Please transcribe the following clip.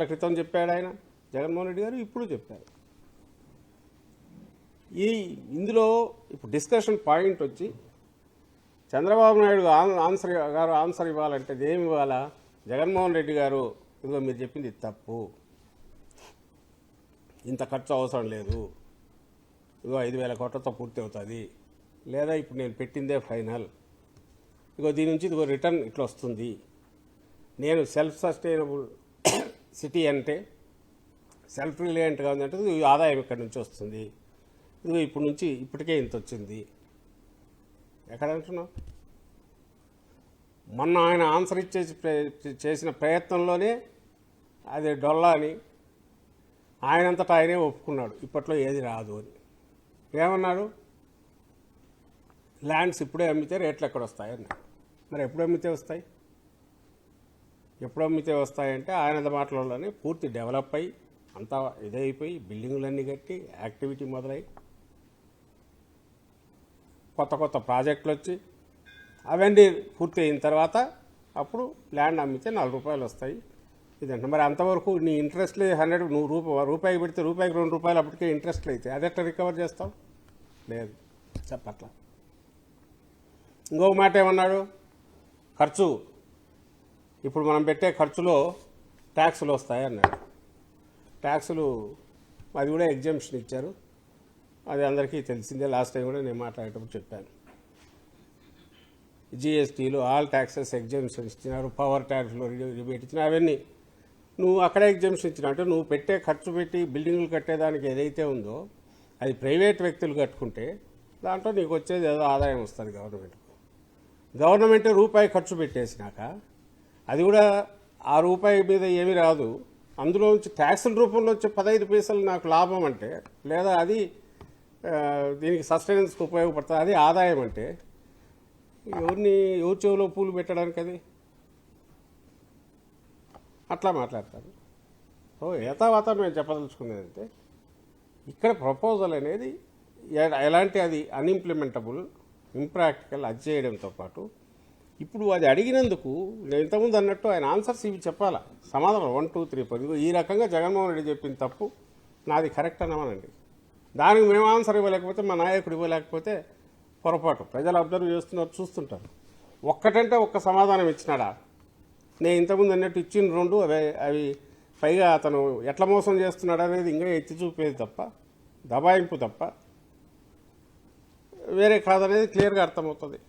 క్రితం చెప్పాడు ఆయన జగన్మోహన్ రెడ్డి గారు, ఇప్పుడు చెప్పారు. ఇందులో ఇప్పుడు డిస్కషన్ పాయింట్ వచ్చి చంద్రబాబు నాయుడు ఆన్సర్ ఇవ్వాలంటే ఏమి ఇవ్వాలా? జగన్మోహన్ రెడ్డి గారు, ఇదిగో మీరు చెప్పింది తప్పు, ఇంత ఖర్చు అవసరం లేదు, ఇదిగో 5,000 కోట్లతో పూర్తి అవుతుంది, లేదా ఇప్పుడు నేను పెట్టిందే ఫైనల్, ఇదిగో దీని నుంచి ఇదిగో రిటర్న్ ఇట్లా వస్తుంది, నేను సెల్ఫ్ సస్టైనబుల్ సిటీ అంటే సెల్ఫ్ రిలయంట్గా ఉందంటే ఈ ఆదాయం ఇక్కడి నుంచి వస్తుంది, ఇదిగో ఇప్పుడు నుంచి ఇప్పటికే ఇంత వచ్చింది. ఎక్కడ అంటున్నావు? మొన్న ఆయన ఆన్సర్ చేసిన ప్రయత్నంలోనే అది డొల్లా అని ఆయనంతటా ఆయనే ఒప్పుకున్నాడు, ఇప్పట్లో ఏది రాదు అని. ఏమన్నాడు? ల్యాండ్స్ ఇప్పుడే అమ్మితే రేట్లు ఎక్కడ వస్తాయన్నాడు. మరి ఎప్పుడు అమ్మితే వస్తాయి? ఎప్పుడు అమ్మితే వస్తాయంటే ఆయన మాటలలోనే పూర్తి డెవలప్ అయ్యి అంతా ఇదైపోయి బిల్డింగులన్నీ కట్టి యాక్టివిటీ మొదలై కొత్త కొత్త ప్రాజెక్టులు వచ్చి అవన్నీ పూర్తి అయిన తర్వాత అప్పుడు ల్యాండ్ అమ్మితే 4 రూపాయలు వస్తాయి ఇదంటే. మరి అంతవరకు నీ ఇంట్రెస్ట్ లేదు. 100 నువ్వు రూపాయికి పెడితే రూపాయికి 2 రూపాయలు అప్పటికే ఇంట్రెస్ట్లు అయితే అది ఎట్లా రికవర్ చేస్తావు? లేదు చెప్పట్లా. ఇంకొక మాట ఏమన్నాడు? ఖర్చు, ఇప్పుడు మనం పెట్టే ఖర్చులో ట్యాక్సులు వస్తాయి అన్నాడు. ట్యాక్సులు అది కూడా ఎగ్జామ్షన్ ఇచ్చారు, అది అందరికీ తెలిసిందే. లాస్ట్ టైం కూడా నేను మాట్లాడేటప్పుడు చెప్పాను. జిఎస్టీలు ఆల్ ట్యాక్సెస్ ఎగ్జామ్షన్ ఇచ్చినారు, పవర్ ట్యాక్స్లో రిబేట్ ఇచ్చిన అవన్నీ నువ్వు అక్కడే ఎగ్జామ్షన్ ఇచ్చినా అంటే నువ్వు పెట్టే ఖర్చు పెట్టి బిల్డింగులు కట్టేదానికి ఏదైతే ఉందో అది ప్రైవేట్ వ్యక్తులు కట్టుకుంటే దాంట్లో నీకు వచ్చేది ఏదో ఆదాయం వస్తుంది గవర్నమెంట్కు. గవర్నమెంట్ రూపాయి ఖర్చు పెట్టేసినాక అది కూడా ఆ రూపాయి మీద ఏమీ రాదు, అందులో నుంచి ట్యాక్సుల రూపంలో వచ్చే 15 పైసలు నాకు లాభం అంటే, లేదా అది దీనికి సస్టైనెన్స్కి ఉపయోగపడుతుంది, అది ఆదాయం అంటే ఎవరి చెవులో పూలు పెట్టడానికి అది అట్లా మాట్లాడతారు. యథావాత మేము చెప్పదలుచుకునేదంటే ఇక్కడ ప్రపోజల్ అనేది ఎలాంటి అది అన్ఇంప్లిమెంటబుల్, ఇంప్రాక్టికల్, అది చేయడంతో పాటు ఇప్పుడు అది అడిగినందుకు నేను ఇంతకుముందు అన్నట్టు ఆయన ఆన్సర్స్ ఇవి చెప్పాలా, సమాధానం 1, 2, 3, 4 ఈ రకంగా జగన్మోహన్ రెడ్డి చెప్పిన తప్పు నాది కరెక్ట్ అనమనండి. దానికి మేము ఆన్సర్ ఇవ్వలేకపోతే, మా నాయకుడు ఇవ్వలేకపోతే పొరపాటు. ప్రజలు అబ్జర్వ్ చేస్తున్నారు, చూస్తుంటారు. ఒక్కటంటే ఒక్క సమాధానం ఇచ్చినాడా? నేను ఇంతకుముందు అన్నట్టు ఇచ్చిన 2 అవి పైగా అతను ఎట్లా మోసం చేస్తున్నాడు అనేది ఇంకా ఎత్తి చూపేది తప్ప, దబాయింపు తప్ప వేరే కాదనేది క్లియర్గా అర్థమవుతుంది.